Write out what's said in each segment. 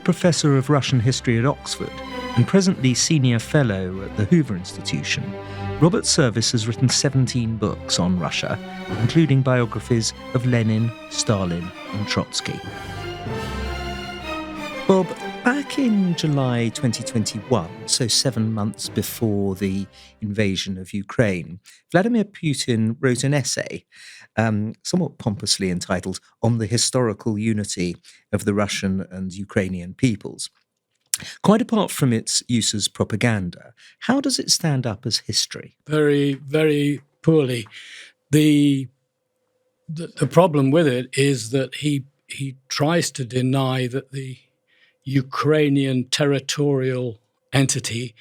Professor of Russian History at Oxford and presently Senior Fellow at the Hoover Institution, Robert Service has written 17 books on Russia, including biographies of Lenin, Stalin and Trotsky. Bob, back in July 2021, so 7 months before the invasion of Ukraine, Vladimir Putin wrote an essay, somewhat pompously entitled On the Historical Unity of the Russian and Ukrainian Peoples. Quite apart from its use as propaganda, how does it stand up as history? Very, very poorly. The problem with it is that he tries to deny that the Ukrainian territorial entity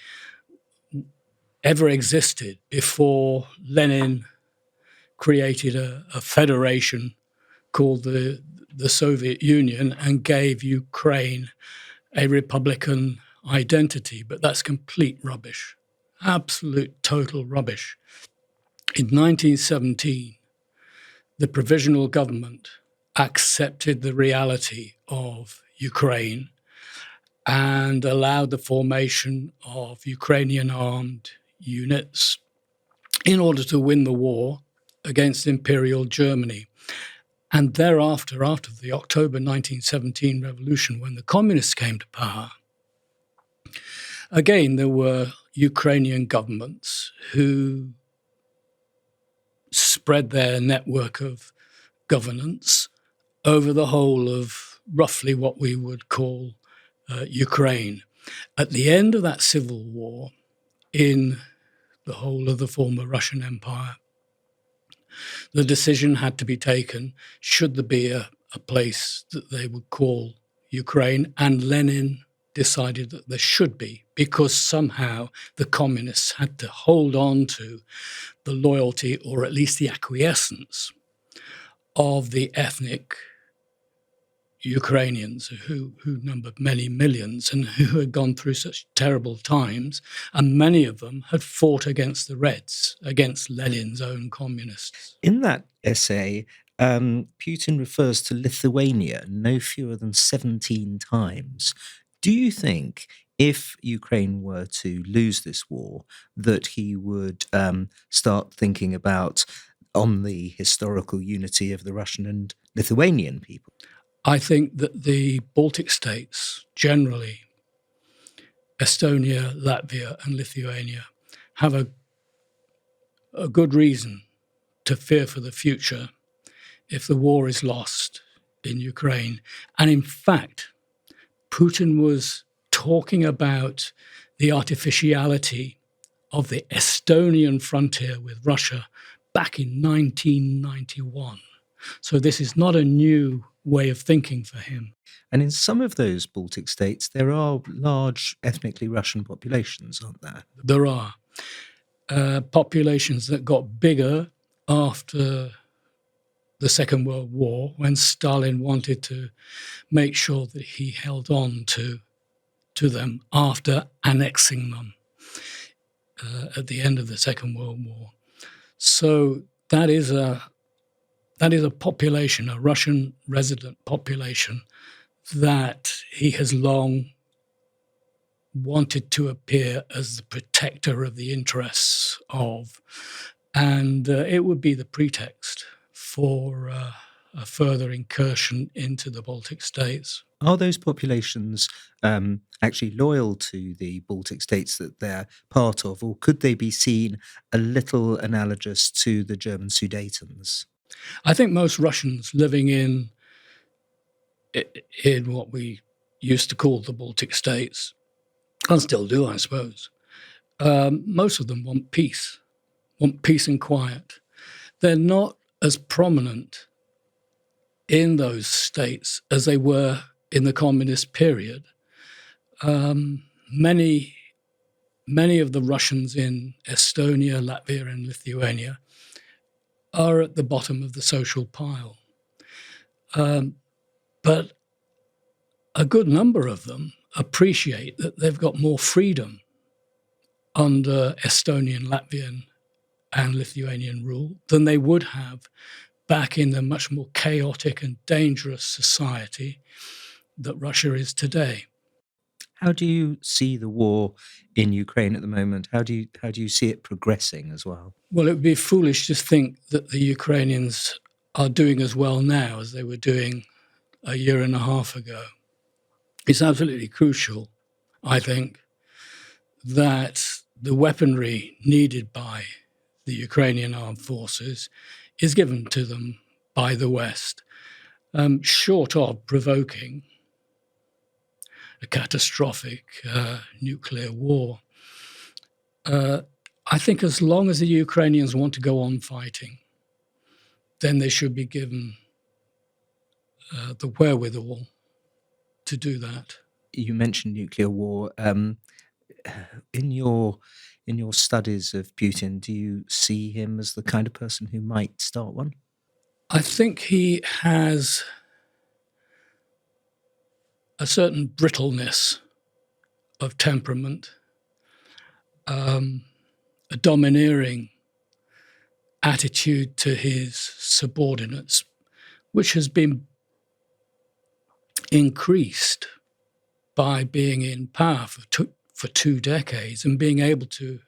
ever existed before Lenin created a federation called the Soviet Union and gave Ukraine a republican identity. But that's complete rubbish, absolute total rubbish. In 1917, the provisional government accepted the reality of Ukraine and allowed the formation of Ukrainian armed units in order to win the war against Imperial Germany. And thereafter, after the October 1917 revolution, when the communists came to power, again, there were Ukrainian governments who spread their network of governance over the whole of roughly what we would call Ukraine. At the end of that civil war, in the whole of the former Russian Empire, the decision had to be taken, should there be a place that they would call Ukraine, and Lenin decided that there should be, because somehow the communists had to hold on to the loyalty, or at least the acquiescence, of the ethnic Ukrainians who numbered many millions and who had gone through such terrible times, and many of them had fought against the Reds, against Lenin's own communists. In that essay, Putin refers to Lithuania no fewer than 17 times. Do you think if Ukraine were to lose this war, that he would start thinking about on the historical unity of the Russian and Lithuanian people? I think that the Baltic states generally, Estonia, Latvia and Lithuania, have a good reason to fear for the future if the war is lost in Ukraine. And in fact, Putin was talking about the artificiality of the Estonian frontier with Russia back in 1991. So this is not a new way of thinking for him. And in some of those Baltic states, there are large ethnically Russian populations, aren't there? There are populations that got bigger after the Second World War, when Stalin wanted to make sure that he held on to them after annexing them at the end of the Second World War. So that is a population, a Russian resident population, that he has long wanted to appear as the protector of the interests of. And it would be the pretext for a further incursion into the Baltic states. Are those populations actually loyal to the Baltic states that they're part of, or could they be seen a little analogous to the German Sudetens? I think most Russians living in what we used to call the Baltic states, and still do, I suppose, most of them want peace and quiet. They're not as prominent in those states as they were in the communist period. Many of the Russians in Estonia, Latvia, and Lithuania are at the bottom of the social pile. But a good number of them appreciate that they've got more freedom under Estonian, Latvian, and Lithuanian rule than they would have back in the much more chaotic and dangerous society that Russia is today. How do you see the war in Ukraine at the moment? How do you see it progressing as well? Well, it would be foolish to think that the Ukrainians are doing as well now as they were doing a year and a half ago. It's absolutely crucial, I think, that the weaponry needed by the Ukrainian armed forces is given to them by the West, short of provoking a catastrophic nuclear war. I think as long as the Ukrainians want to go on fighting, then they should be given the wherewithal to do that. You mentioned nuclear war. In your studies of Putin, do you see him as the kind of person who might start one? I think he has a certain brittleness of temperament, a domineering attitude to his subordinates, which has been increased by being in power for 2 decades and being able to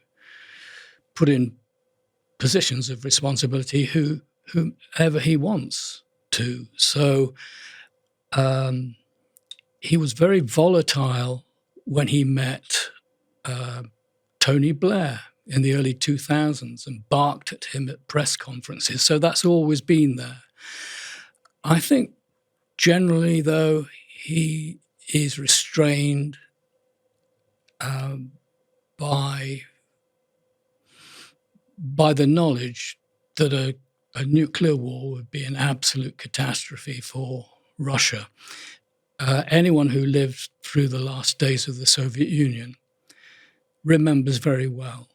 put in positions of responsibility whomever he wants to. So he was very volatile when he met Tony Blair in the early 2000s and barked at him at press conferences. So that's always been there. I think generally, though, he is restrained by the knowledge that a nuclear war would be an absolute catastrophe for Russia. Anyone who lived through the last days of the Soviet Union remembers very well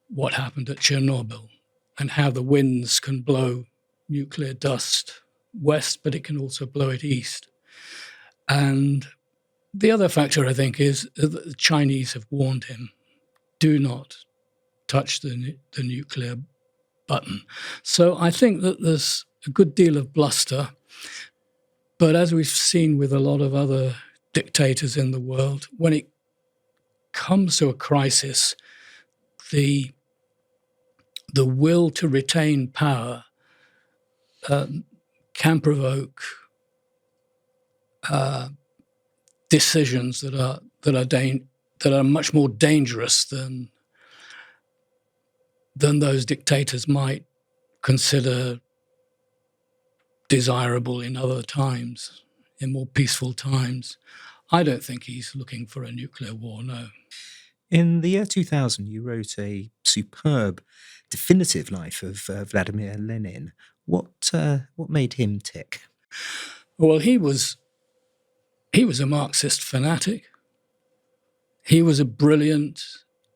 what happened at Chernobyl and how the winds can blow nuclear dust west, but it can also blow it east. And the other factor, I think, is that the Chinese have warned him, do not touch the nuclear button. So I think that there's a good deal of bluster. But as we've seen with a lot of other dictators in the world, when it comes to a crisis, the will to retain power can provoke decisions that are much more dangerous than those dictators might consider desirable in other times, in more peaceful times. I don't think he's looking for a nuclear war, no. In the year 2000, you wrote a superb, definitive life of Vladimir Lenin. What made him tick? Well, he was a Marxist fanatic. He was a brilliant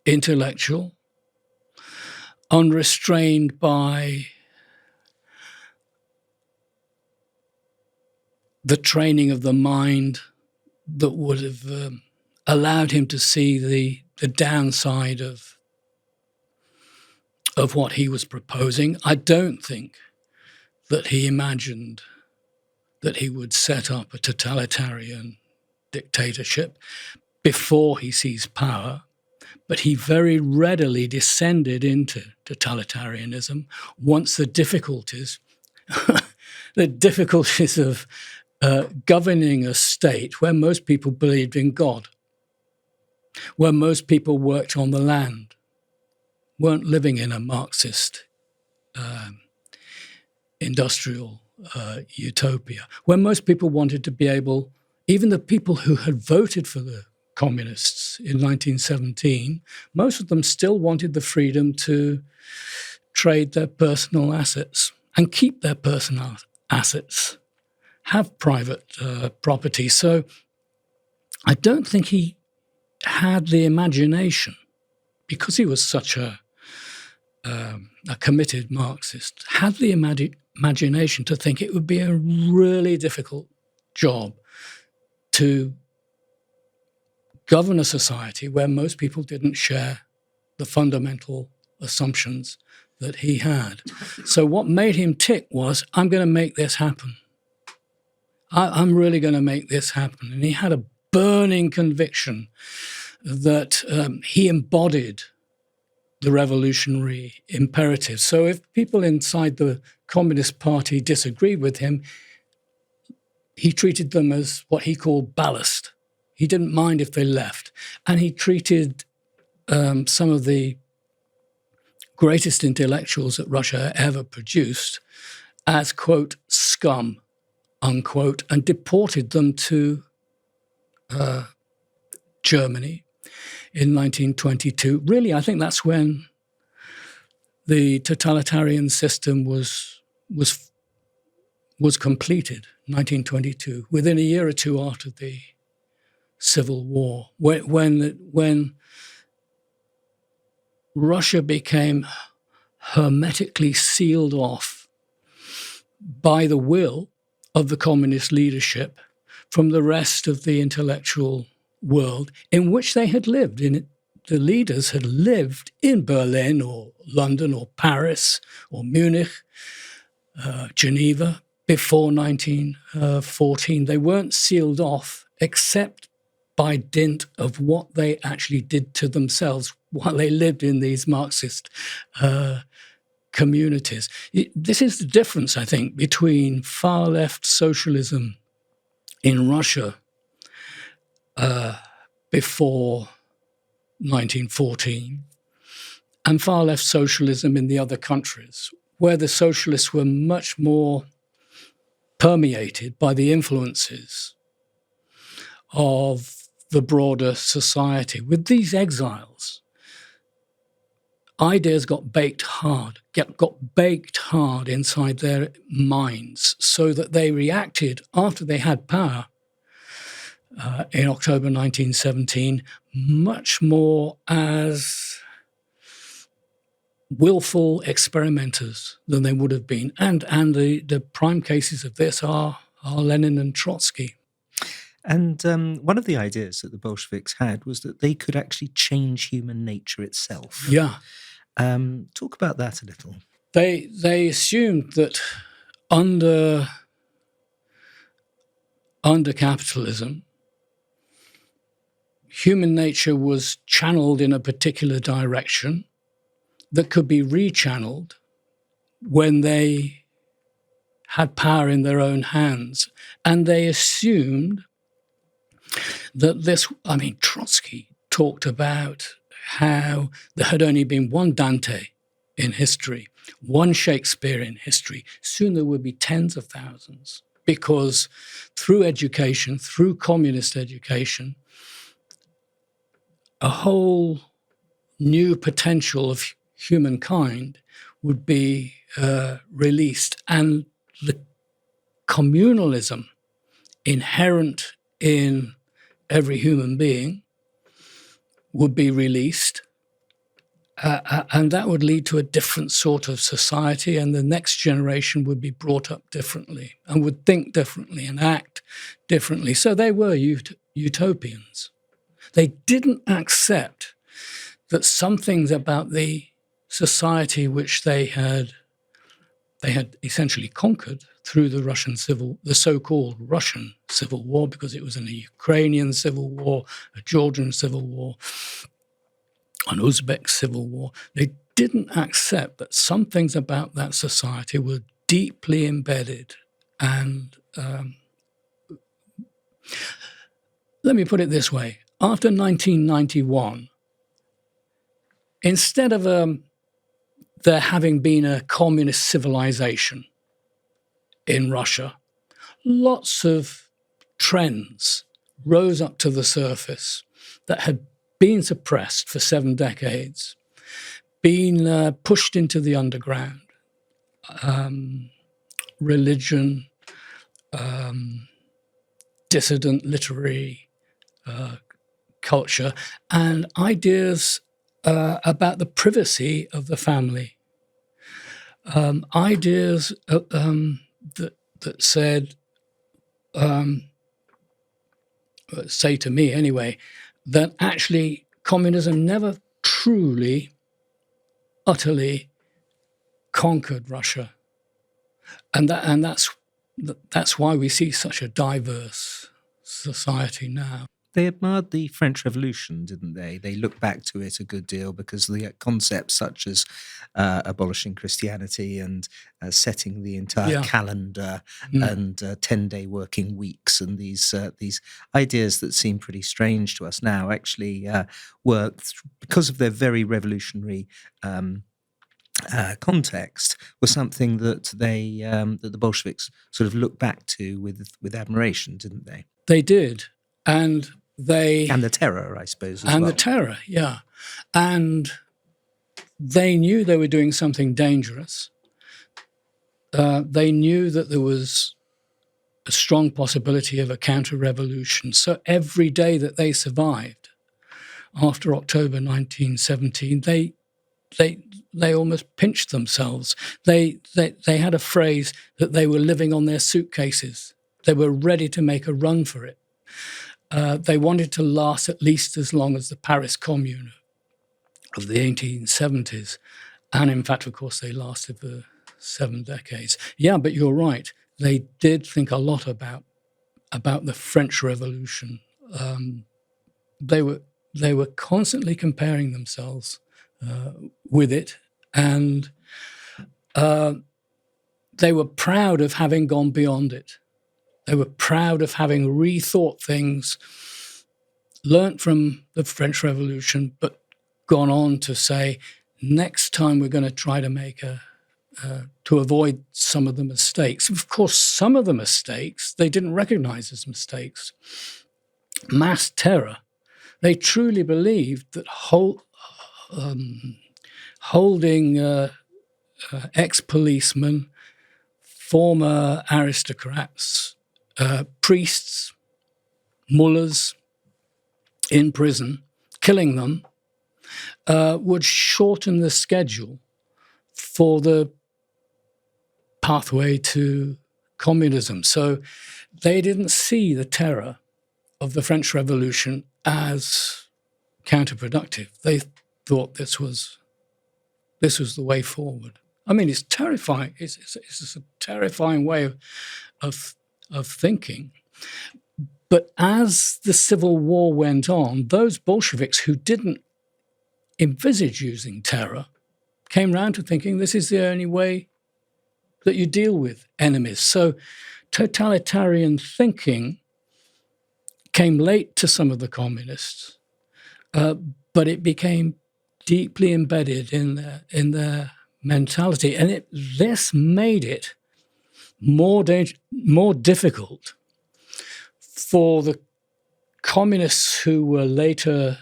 intellectual, unrestrained by the training of the mind that would have allowed him to see the downside of what he was proposing. I don't think that he imagined that he would set up a totalitarian dictatorship before he seized power, but he very readily descended into totalitarianism once the difficulties of governing a state where most people believed in God, where most people worked on the land, weren't living in a Marxist industrial utopia, where most people wanted to be able, even the people who had voted for the communists in 1917, most of them still wanted the freedom to trade their personal assets and keep their personal assets, have private property. So I don't think he had the imagination, because he was such a committed Marxist, had the imagination to think it would be a really difficult job to govern a society where most people didn't share the fundamental assumptions that he had. So what made him tick was, I'm going to make this happen. I'm really going to make this happen. And he had a burning conviction that he embodied the revolutionary imperative. So if people inside the Communist Party disagreed with him, he treated them as what he called ballast. He didn't mind if they left. And he treated some of the greatest intellectuals that Russia ever produced as, quote, scum, unquote, and deported them to Germany in 1922. Really, I think that's when the totalitarian system was completed, 1922, within a year or two after the Civil War, when Russia became hermetically sealed off by the will of the communist leadership from the rest of the intellectual world in which they had lived. The leaders had lived in Berlin or London or Paris or Munich, Geneva, before 1914. They weren't sealed off except by dint of what they actually did to themselves while they lived in these Marxist communities. This is the difference, I think, between far-left socialism in Russia before 1914 and far-left socialism in the other countries, where the socialists were much more permeated by the influences of the broader society. With these exiles, ideas got baked hard inside their minds so that they reacted after they had power in October 1917 much more as willful experimenters than they would have been. And the prime cases of this are Lenin and Trotsky. And one of the ideas that the Bolsheviks had was that they could actually change human nature itself. Yeah. Talk about that a little. They assumed that under capitalism, human nature was channeled in a particular direction that could be rechanneled when they had power in their own hands. And they assumed that Trotsky talked about how there had only been one Dante in history, one Shakespeare in history. Soon there would be tens of thousands, because through education, through communist education, a whole new potential of humankind would be released, and the communalism inherent in every human being would be released, and that would lead to a different sort of society, and the next generation would be brought up differently and would think differently and act differently. So they were utopians. They didn't accept that some things about the society which they had essentially conquered through the so-called Russian Civil War, because it was a Ukrainian Civil War, a Georgian Civil War, an Uzbek Civil War. They didn't accept that some things about that society were deeply embedded. And let me put it this way. After 1991, instead of there having been a communist civilization in Russia, lots of trends rose up to the surface that had been suppressed for 7 decades, been pushed into the underground. Religion, dissident literary culture, and ideas about the privacy of the family. Ideas that said, say to me anyway, that actually communism never truly, utterly conquered Russia, and that's why we see such a diverse society now. They admired the French Revolution, didn't they? They looked back to it a good deal because the concepts such as abolishing Christianity and setting the entire Yeah. calendar Mm. and 10-day working weeks and these ideas that seem pretty strange to us now actually worked because of their very revolutionary context, was something that that the Bolsheviks sort of looked back to with admiration, didn't they? They did. And the terror, I suppose, as well. And the terror, yeah. And they knew they were doing something dangerous. They knew that there was a strong possibility of a counter-revolution. So every day that they survived after October 1917, they almost pinched themselves. They had a phrase that they were living on their suitcases. They were ready to make a run for it. They wanted to last at least as long as the Paris Commune of the 1870s. And in fact, of course, they lasted for 7 decades. Yeah, but you're right. They did think a lot about the French Revolution. They were constantly comparing themselves with it, and they were proud of having gone beyond it. They were proud of having rethought things, learnt from the French Revolution, but gone on to say, next time we're going to try to to avoid some of the mistakes. Of course, some of the mistakes they didn't recognize as mistakes. Mass terror. They truly believed that holding ex-policemen, former aristocrats, priests, mullahs in prison, killing them, would shorten the schedule for the pathway to communism. So they didn't see the terror of the French Revolution as counterproductive. They thought this was the way forward. I mean, it's terrifying. It's a terrifying way of thinking. But as the Civil War went on, those Bolsheviks who didn't envisage using terror came round to thinking this is the only way that you deal with enemies. So totalitarian thinking came late to some of the communists, but it became deeply embedded in their mentality, and this made it more difficult for the communists who were later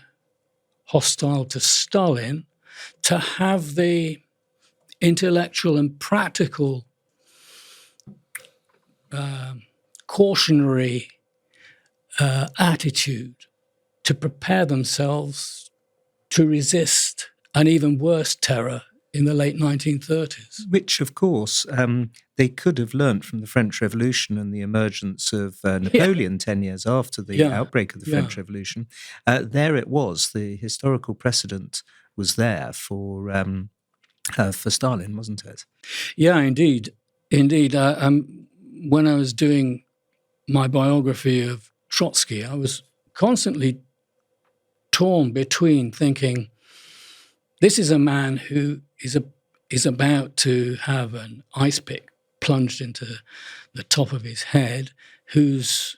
hostile to Stalin to have the intellectual and practical cautionary attitude to prepare themselves to resist an even worse terror in the late 1930s. Which, of course, they could have learnt from the French Revolution and the emergence of Napoleon 10 years after the outbreak of the French Revolution. There it was. The historical precedent was there for Stalin, wasn't it? Yeah, indeed. Indeed. When I was doing my biography of Trotsky, I was constantly torn between thinking, this is a man who is about to have an ice pick plunged into the top of his head, whose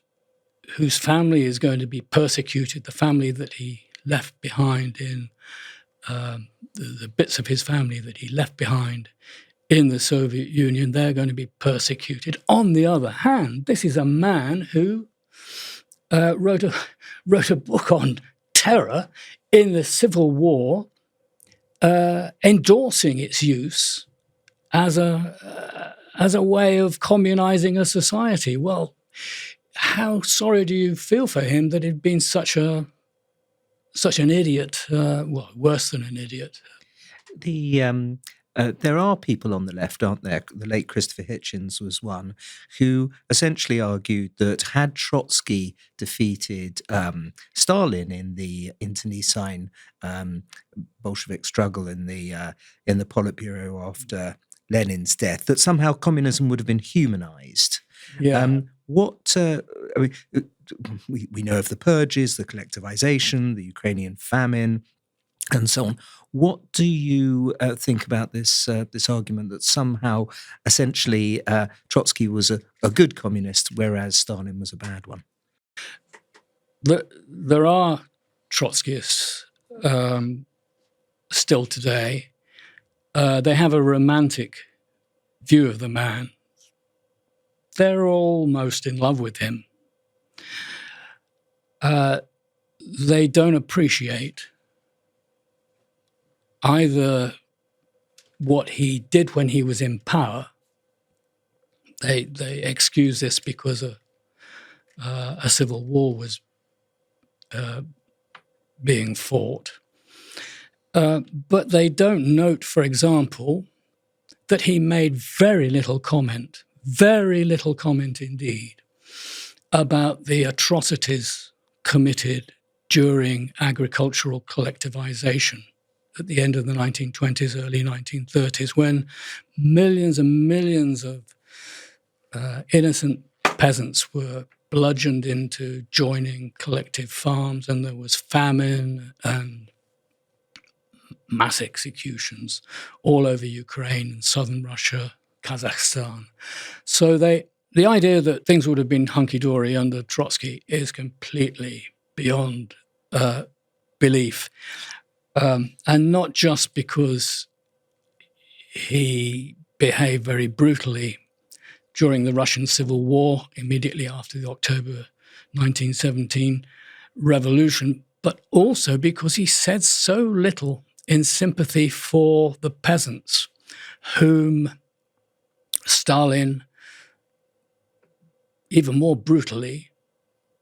family is going to be persecuted, the family that he left behind in the bits of his family that he left behind in the Soviet Union, they're going to be persecuted. On the other hand, this is a man who wrote a book on terror in the Civil War, endorsing its use as a way of communizing a society. Well, how sorry do you feel for him that he'd been such an idiot? Well, worse than an idiot. There are people on the left, aren't there? The late Christopher Hitchens was one who essentially argued that had Trotsky defeated Stalin in the internecine Bolshevik struggle in the Politburo after Lenin's death, that somehow communism would have been humanized. Yeah. we know of the purges, the collectivization, the Ukrainian famine, and so on. What do you think about this this argument that somehow, essentially, Trotsky was a good communist, whereas Stalin was a bad one? There are Trotskyists still today. They have a romantic view of the man. They're almost in love with him. They don't appreciate either what he did when he was in power. They excuse this because a civil war was being fought. But they don't note, for example, that he made very little comment indeed, about the atrocities committed during agricultural collectivization at the end of the 1920s, early 1930s, when millions and millions of innocent peasants were bludgeoned into joining collective farms, and there was famine and mass executions all over Ukraine and southern Russia, Kazakhstan. So the idea that things would have been hunky-dory under Trotsky is completely beyond belief. And not just because he behaved very brutally during the Russian Civil War, immediately after the October 1917 revolution, but also because he said so little in sympathy for the peasants, whom Stalin, even more brutally,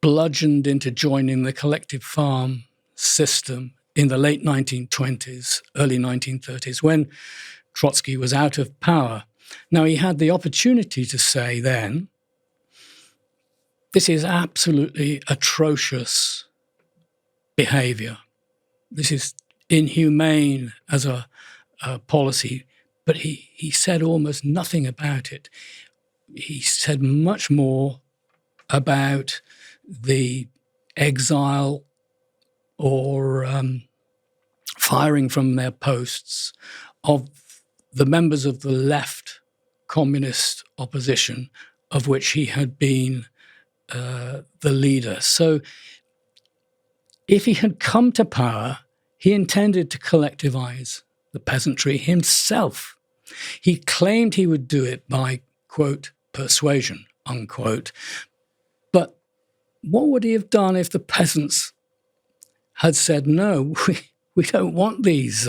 bludgeoned into joining the collective farm system in the late 1920s, early 1930s, when Trotsky was out of power. Now, he had the opportunity to say then, this is absolutely atrocious behavior. This is inhumane as a policy. But he said almost nothing about it. He said much more about the exile or firing from their posts of the members of the left communist opposition, of which he had been the leader. So if he had come to power, he intended to collectivize the peasantry himself. He claimed he would do it by, quote, persuasion, unquote. But what would he have done if the peasants had said, no, we don't want these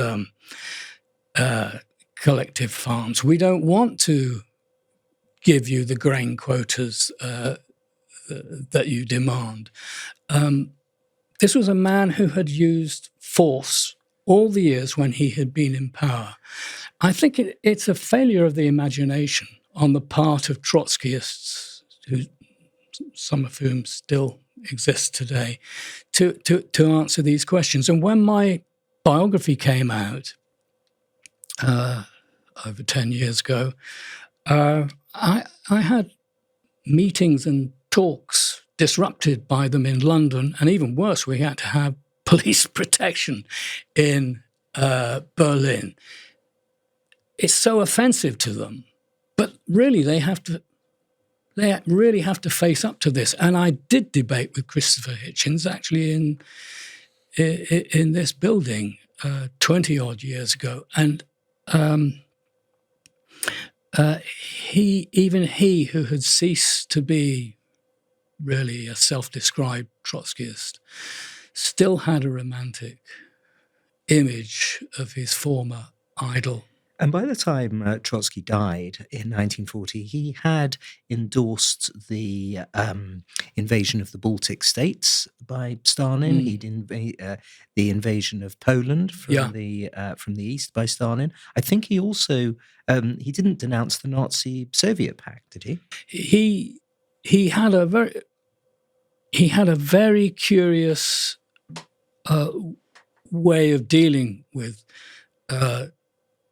collective farms. We don't want to give you the grain quotas that you demand. This was a man who had used force all the years when he had been in power. I think it's a failure of the imagination on the part of Trotskyists, some of whom still exist today, to answer these questions. And when my biography came out over 10 years ago, I had meetings and talks disrupted by them in London, and even worse, we had to have police protection in Berlin. It's so offensive to them, but really they really have to face up to this. And I did debate with Christopher Hitchens actually in this building 20 odd years ago, and he who had ceased to be really a self-described Trotskyist still had a romantic image of his former idol. And by the time Trotsky died in 1940, he had endorsed the invasion of the Baltic states by Stalin. He'd the invasion of Poland from the east by Stalin. I think he also he didn't denounce the Nazi-Soviet pact, did he? He had a very curious way of dealing with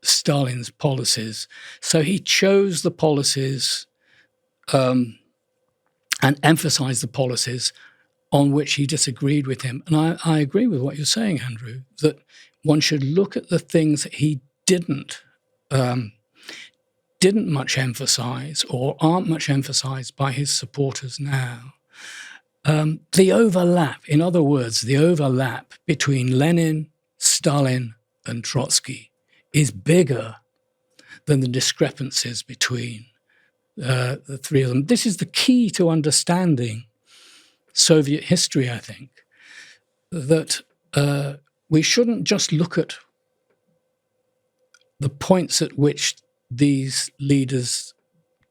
Stalin's policies. So he chose the policies and emphasized the policies on which he disagreed with him. And I agree with what you're saying, Andrew, that one should look at the things that he didn't much emphasize or aren't much emphasized by his supporters now. The overlap, in other words, the overlap between Lenin, Stalin, and Trotsky is bigger than the discrepancies between the three of them. This is the key to understanding Soviet history, I think, that we shouldn't just look at the points at which these leaders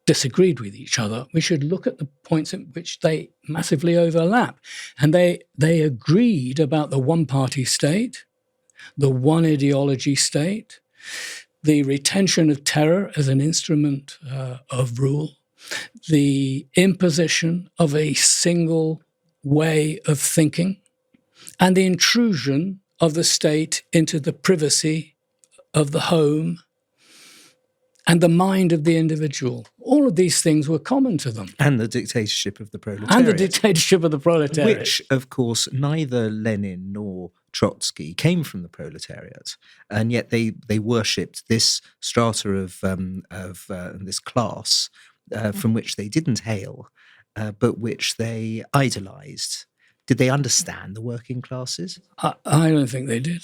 disagreed with each other. We should look at the points at which they massively overlap. And they agreed about the one-party state, the one ideology state, the retention of terror as an instrument of rule, the imposition of a single way of thinking, and the intrusion of the state into the privacy of the home and the mind of the individual. All of these things were common to them. And the dictatorship of the proletariat. Which, of course, neither Lenin nor Trotsky came from the proletariat, and yet they worshipped this strata of this class from which they didn't hail, but which they idolized. Did they understand the working classes? I don't think they did.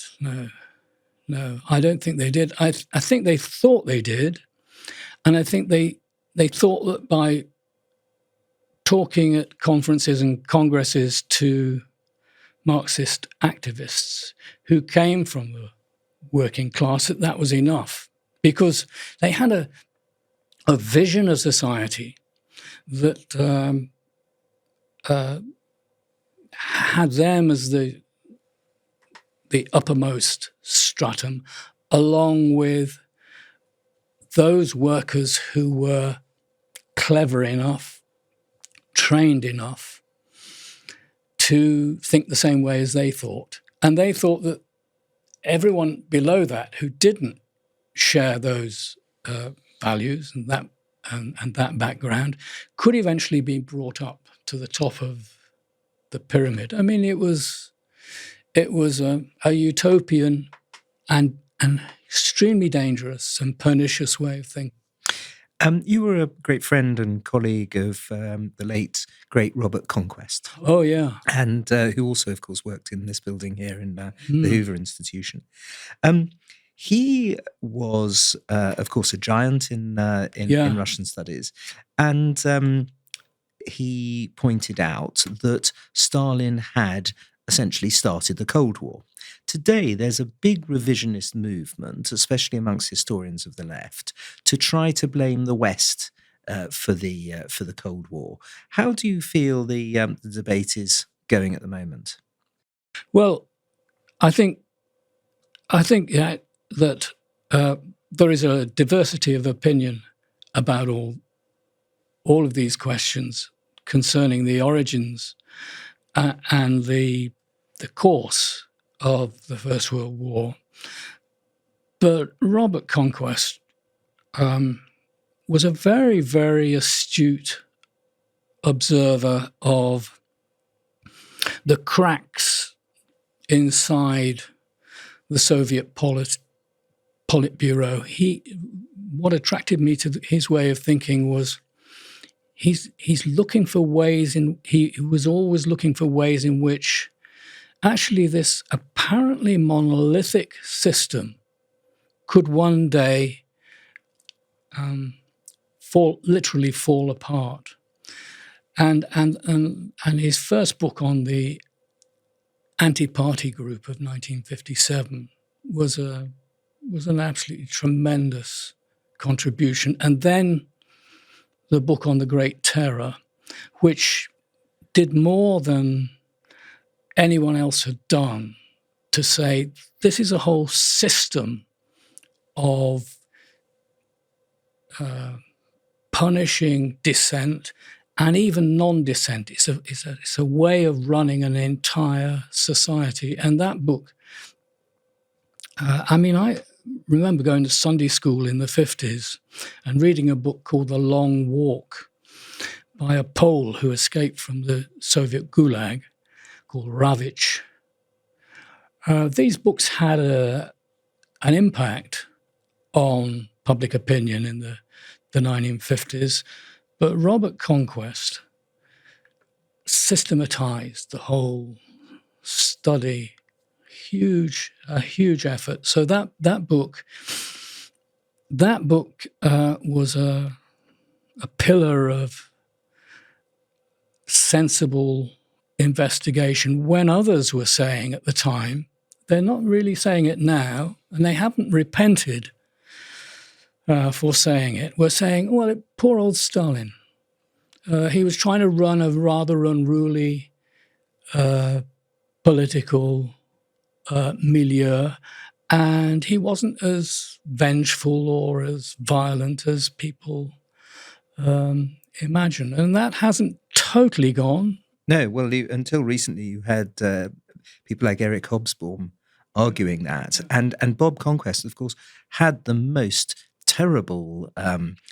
No, I don't think they did. I think they thought they did, and I think they thought that by talking at conferences and congresses to Marxist activists who came from the working class, that was enough, because they had a vision of society that had them as the uppermost stratum, along with those workers who were clever enough, trained enough to think the same way as they thought. And they thought that everyone below that who didn't share those values and that background could eventually be brought up to the top of the pyramid. I mean, it was a utopian and an extremely dangerous and pernicious way of thinking. You were a great friend and colleague of the late, great Robert Conquest. Oh, yeah. And who also, of course, worked in this building here in the Hoover Institution. He was, of course, a giant in Russian studies. And he pointed out that Stalin had essentially started the Cold War. Today, there's a big revisionist movement, especially amongst historians of the left, to try to blame the West for the Cold War. How do you feel the debate is going at the moment? Well, I think that there is a diversity of opinion about all of these questions concerning the origins and the course of the First World War. But Robert Conquest was a very, very astute observer of the cracks inside the Soviet Politburo. What attracted me to his way of thinking was he's looking for ways he was always looking for ways in which actually this apparently monolithic system could one day literally fall apart. And his first book on the anti-party group of 1957 was an absolutely tremendous contribution. And then the book on the Great Terror, which did more than anyone else had done to say this is a whole system of punishing dissent and even non-dissent. It's a way of running an entire society. And that book, I remember going to Sunday school in the 50s and reading a book called The Long Walk by a Pole who escaped from the Soviet Gulag. called Ravitch. These books had an impact on public opinion in the 1950s, but Robert Conquest systematized the whole study, a huge effort. So that book was a pillar of sensible investigation when others were saying at the time, they're not really saying it now, and they haven't repented for saying it. We're saying, well, poor old Stalin. He was trying to run a rather unruly political milieu, and he wasn't as vengeful or as violent as people imagine. And that hasn't totally gone. No, well, until recently, you had people like Eric Hobsbawm arguing that, and Bob Conquest, of course, had the most terrible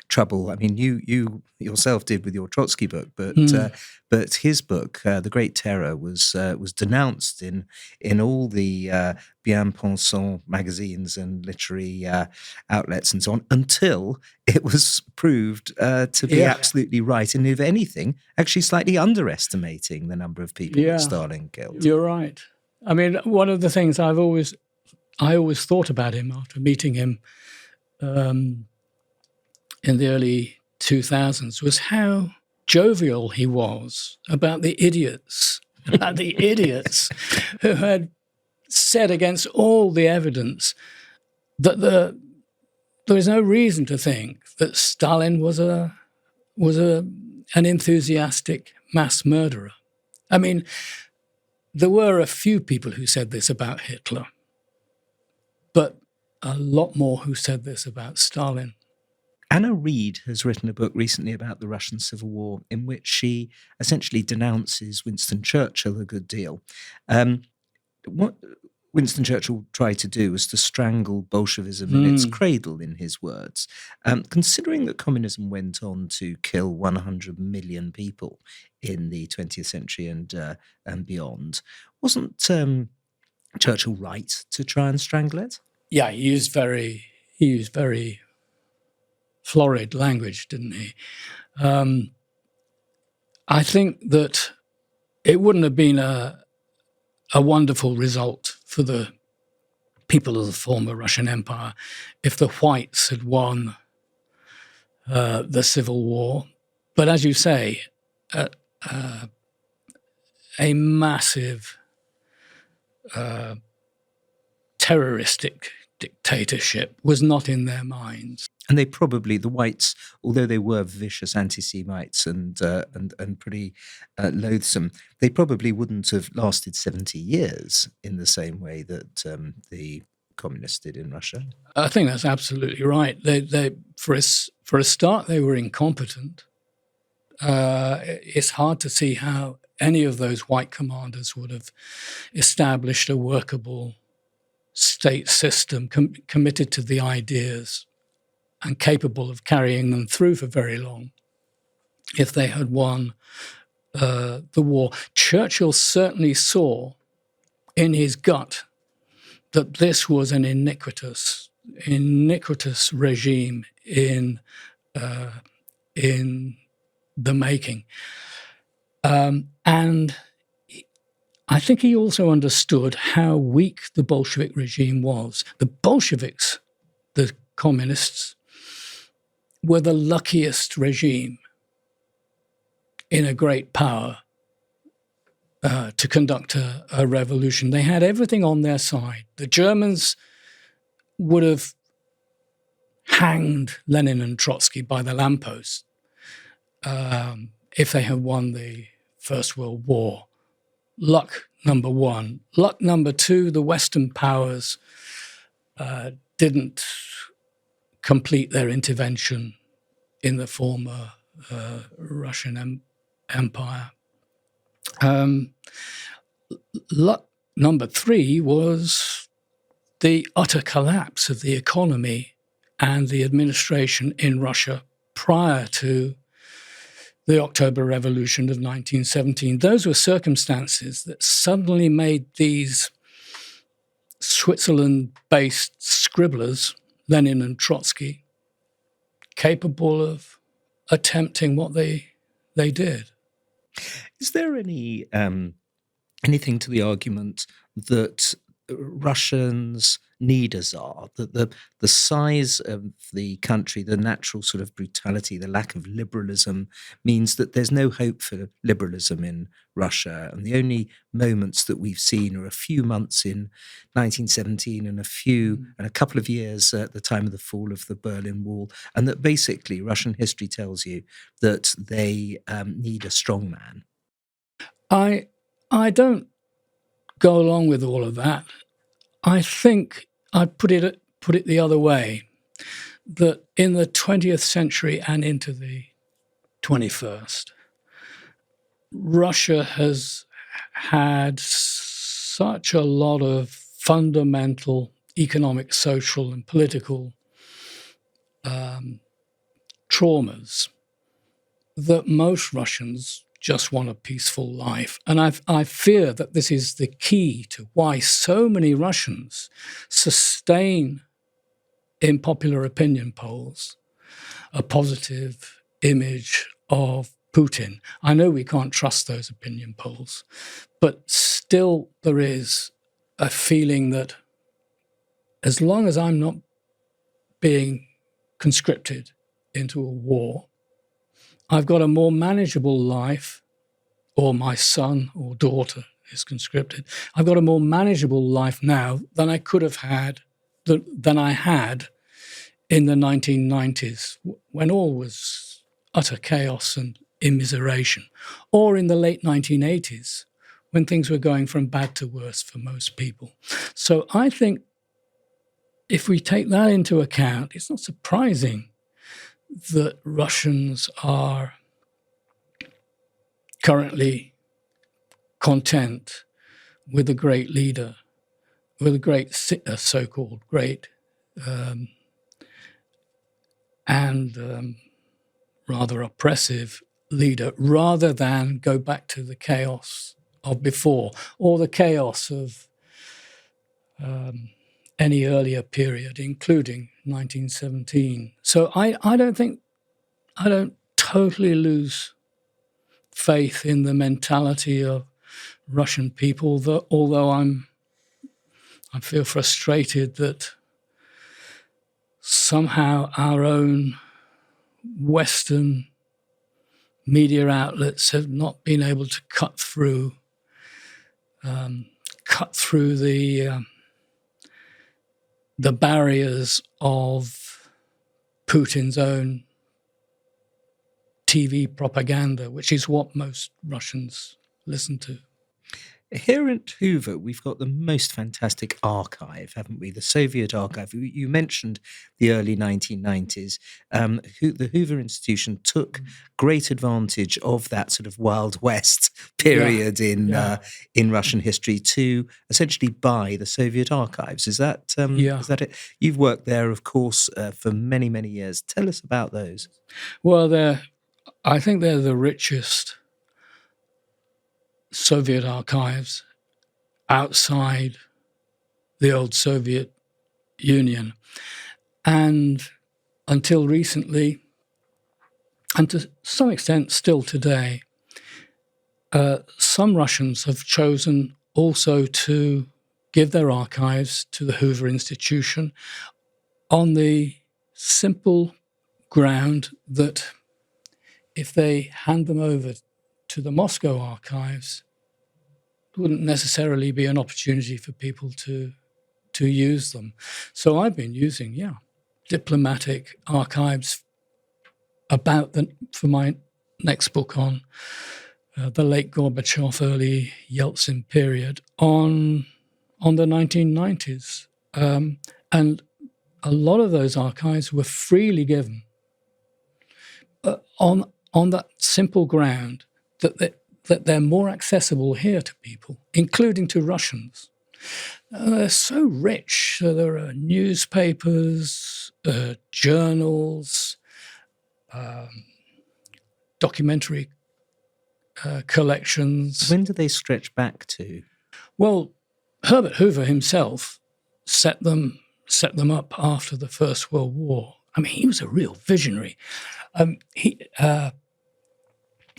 trouble. I mean, you yourself did with your Trotsky book, but his book, The Great Terror, was denounced in all the bien-pensant magazines and literary outlets and so on, until it was proved to be absolutely right, and if anything, actually slightly underestimating the number of people that Stalin killed. You're right. I mean, one of the things I always thought about him after meeting him in the early 2000s was how jovial he was about the idiots who had said against all the evidence that there was no reason to think that Stalin was an enthusiastic mass murderer. I mean, there were a few people who said this about Hitler, but a lot more who said this about Stalin. Anna Reid has written a book recently about the Russian Civil War in which she essentially denounces Winston Churchill a good deal. What Winston Churchill tried to do was to strangle Bolshevism in its cradle, in his words. Considering that communism went on to kill 100 million people in the 20th century and beyond, wasn't Churchill right to try and strangle it? Yeah, he used very florid language, didn't he? I think that it wouldn't have been a wonderful result for the people of the former Russian Empire if the whites had won the Civil War. But as you say, a massive terroristic dictatorship was not in their minds. And they probably, the whites, although they were vicious anti-Semites and pretty loathsome, they probably wouldn't have lasted 70 years in the same way that the communists did in Russia. I think that's absolutely right. They for a start, they were incompetent. It's hard to see how any of those white commanders would have established a workable state system committed to the ideas and capable of carrying them through for very long if they had won the war. Churchill certainly saw in his gut that this was an iniquitous regime in the making. And I think he also understood how weak the Bolshevik regime was. The Bolsheviks, the communists, were the luckiest regime in a great power to conduct a revolution. They had everything on their side. The Germans would have hanged Lenin and Trotsky by the lamppost if they had won the First World War. Luck number one. Luck number two, the Western powers didn't complete their intervention in the former Russian Empire. Luck number three was the utter collapse of the economy and the administration in Russia prior to the October Revolution of 1917. Those were circumstances that suddenly made these Switzerland-based scribblers, Lenin and Trotsky, capable of attempting what they did. Is there any anything to the argument that Russians need a czar, that the size of the country, the natural sort of brutality, the lack of liberalism means that there's no hope for liberalism in Russia, and the only moments that we've seen are a few months in 1917 and a couple of years at the time of the fall of the Berlin Wall, and that basically Russian history tells you that they need a strong man? I don't go along with all of that. I think I'd put it the other way, that in the 20th century and into the 21st, Russia has had such a lot of fundamental economic, social, and political traumas that most Russians just want a peaceful life. And I fear that this is the key to why so many Russians sustain in popular opinion polls a positive image of Putin. I know we can't trust those opinion polls, but still there is a feeling that as long as I'm not being conscripted into a war, I've got a more manageable life, or my son or daughter is conscripted. I've got a more manageable life now than I could have had, than I had in the 1990s, when all was utter chaos and immiseration, or in the late 1980s, when things were going from bad to worse for most people. So I think if we take that into account, it's not surprising that Russians are currently content with a great leader, with a great so-called great and rather oppressive leader, rather than go back to the chaos of before, or the chaos of any earlier period, including 1917. So I don't totally lose faith in the mentality of Russian people, although I feel frustrated that somehow our own Western media outlets have not been able to cut through the barriers of Putin's own TV propaganda, which is what most Russians listen to. Here at Hoover, we've got the most fantastic archive, haven't we? The Soviet archive. You mentioned the early 1990s. The Hoover Institution took great advantage of that sort of Wild West period in Russian history to essentially buy the Soviet archives. Is that it? You've worked there, of course, for many, many years. Tell us about those. Well, I think they're the richest Soviet archives outside the old Soviet Union. And until recently, and to some extent still today, some Russians have chosen also to give their archives to the Hoover Institution on the simple ground that if they hand them over to the Moscow archives, it wouldn't necessarily be an opportunity for people to use them. So I've been using, diplomatic archives for my next book on the late Gorbachev, early Yeltsin period on the 1990s. And a lot of those archives were freely given on that simple ground that they're more accessible here to people, including to Russians. They're so rich. There are newspapers, journals, documentary collections. When do they stretch back to? Well, Herbert Hoover himself set them up after the First World War. I mean, he was a real visionary.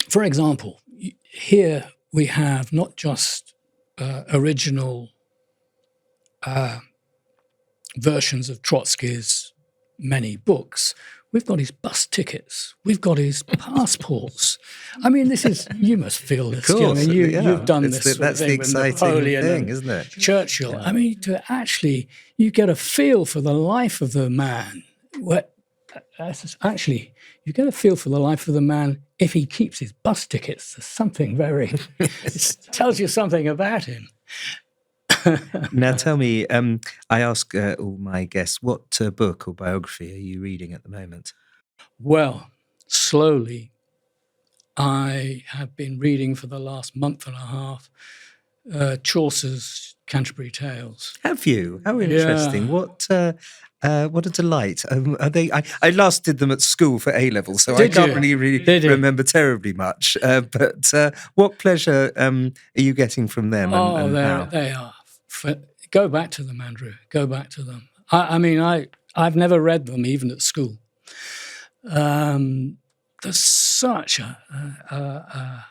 For example, here we have not just original versions of Trotsky's many books. We've got his bus tickets. We've got his passports. I mean, this is, you must feel this. Of course, I mean, you've done this sort of that's thing the with exciting Napoleon thing, and isn't it? Churchill. Yeah. I mean, to actually, you get a feel for the life of the man. Actually, you get a feel for the life of the man if he keeps his bus tickets. There's something very, it tells you something about him. Now, tell me, I ask all my guests, what book or biography are you reading at the moment? Well, slowly, I have been reading for the last month and a half Chaucer's Canterbury Tales. Have you? How interesting! Yeah. What a delight! Are they? I last did them at school for A level, so I can't really remember terribly much. But what pleasure are you getting from them? They are. Go back to them, Andrew. Go back to them. I mean, I've never read them even at school. There's such a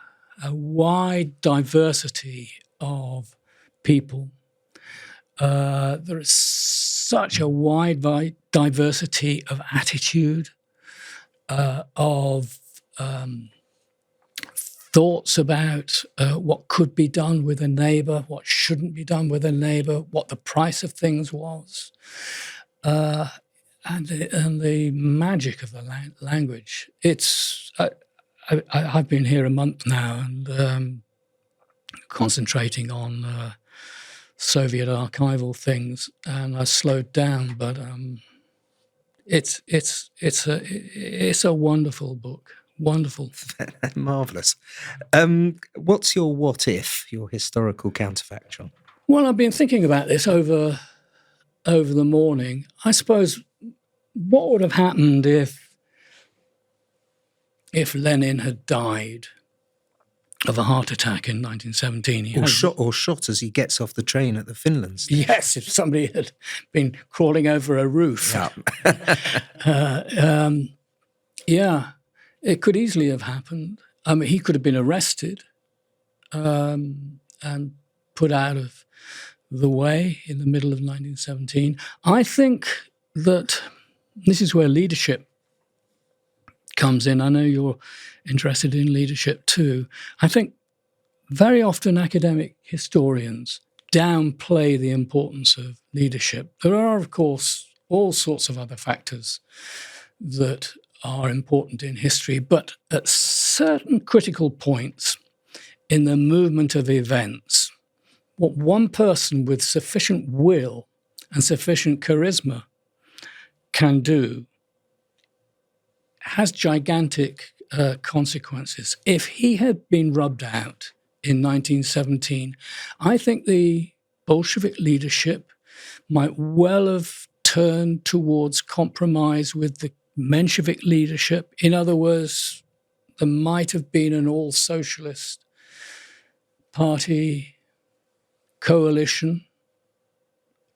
wide diversity of people. There is such a wide diversity of attitude, of thoughts about what could be done with a neighbour, what shouldn't be done with a neighbour, what the price of things was, and the magic of the language. It's I've been here a month now and concentrating on Soviet archival things, and I slowed down, but it's a wonderful book. Wonderful. Marvellous. What's your what if, your historical counterfactual? Well, I've been thinking about this over the morning. I suppose what would have happened if Lenin had died of a heart attack in 1917. Or shot as he gets off the train at the Finland station. Yes, if somebody had been crawling over a roof. Yeah. Yeah. It could easily have happened. I mean, he could have been arrested and put out of the way in the middle of 1917. I think that this is where leadership comes in. I know you're interested in leadership too. I think very often academic historians downplay the importance of leadership. There are, of course, all sorts of other factors that are important in history, but at certain critical points in the movement of events, what one person with sufficient will and sufficient charisma can do has gigantic consequences. If he had been rubbed out in 1917, I think the Bolshevik leadership might well have turned towards compromise with the Menshevik leadership. In other words, there might have been an all-socialist party coalition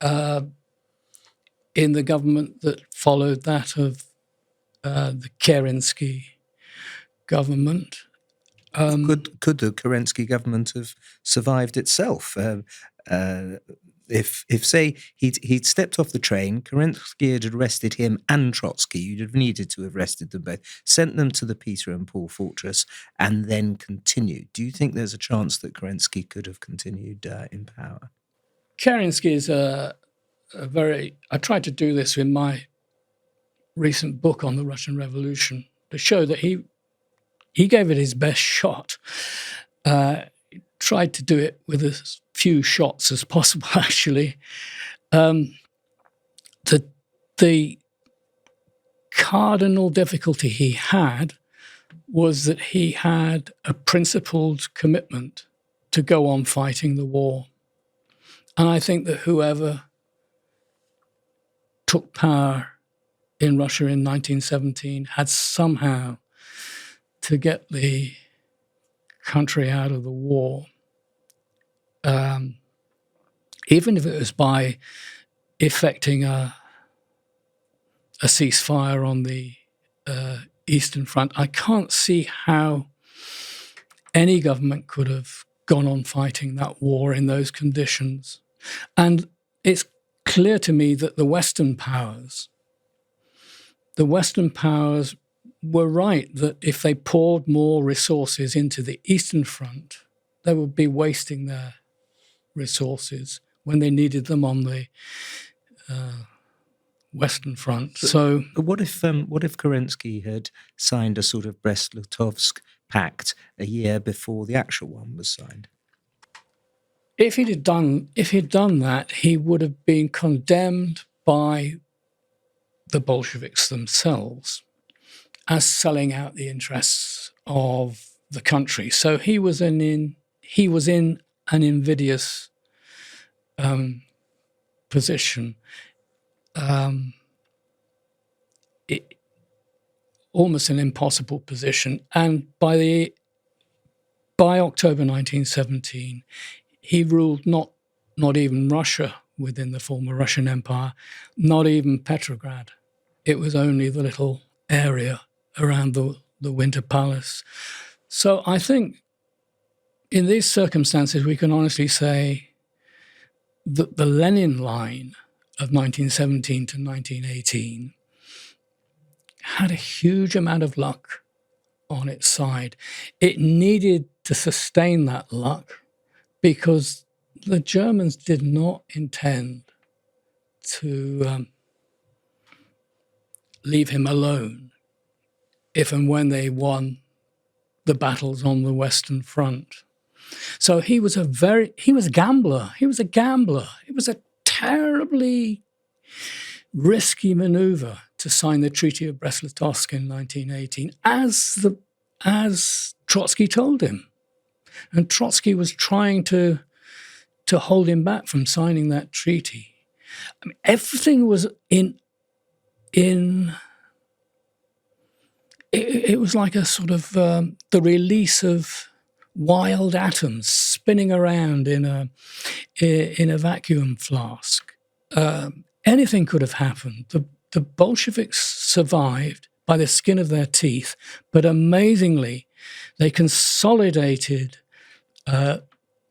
in the government that followed that of the Kerensky government. Could the Kerensky government have survived itself? If say he'd stepped off the train, Kerensky had arrested him and Trotsky, you'd have needed to have arrested them both, sent them to the Peter and Paul fortress, and then continued. Do you think there's a chance that Kerensky could have continued in power? Kerensky is a very... I tried to do this in my recent book on the Russian Revolution to show that he gave it his best shot. Tried to do it with as few shots as possible, actually. The cardinal difficulty he had was that he had a principled commitment to go on fighting the war. And I think that whoever took power in Russia in 1917 had somehow to get the country out of the war, even if it was by effecting a ceasefire on the Eastern Front, I can't see how any government could have gone on fighting that war in those conditions. And it's clear to me that the Western powers were right that if they poured more resources into the Eastern Front, they would be wasting their resources when they needed them on the Western Front. So, but what if Kerensky had signed a sort of Brest-Litovsk pact a year before the actual one was signed? if he'd done that, he would have been condemned by the Bolsheviks themselves as selling out the interests of the country. So he was in an invidious position. Almost an impossible position. And by October 1917, he ruled not even Russia within the former Russian Empire, not even Petrograd. It was only the little area around the Winter Palace. So I think in these circumstances, we can honestly say that the Lenin line of 1917 to 1918 had a huge amount of luck on its side. It needed to sustain that luck because the Germans did not intend to leave him alone if and when they won the battles on the Western Front. So he was a gambler. He was a gambler. It was a terribly risky maneuver to sign the Treaty of Brest-Litovsk in 1918, as Trotsky told him. And Trotsky was trying to hold him back from signing that treaty. I mean, everything was it was like a sort of the release of wild atoms spinning around in a vacuum flask. Anything could have happened. The Bolsheviks survived by the skin of their teeth, but amazingly, they consolidated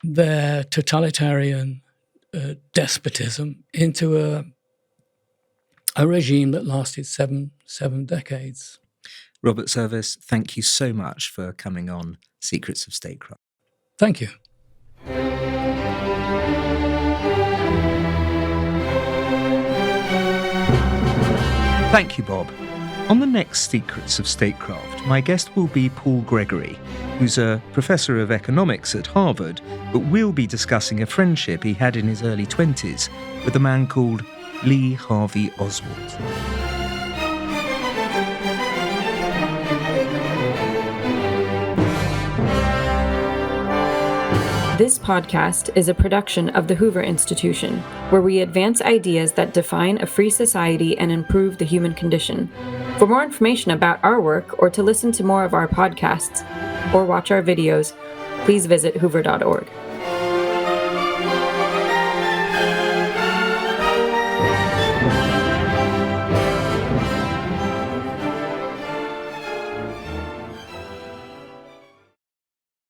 their totalitarian despotism into a regime that lasted seven decades. Robert Service, thank you so much for coming on Secrets of Statecraft. Thank you. Thank you, Bob. On the next Secrets of Statecraft, my guest will be Paul Gregory, who's a professor of economics at Harvard, but we'll be discussing a friendship he had in his early 20s with a man called Lee Harvey Oswald. This podcast is a production of the Hoover Institution, where we advance ideas that define a free society and improve the human condition. For more information about our work, or to listen to more of our podcasts, or watch our videos, please visit hoover.org.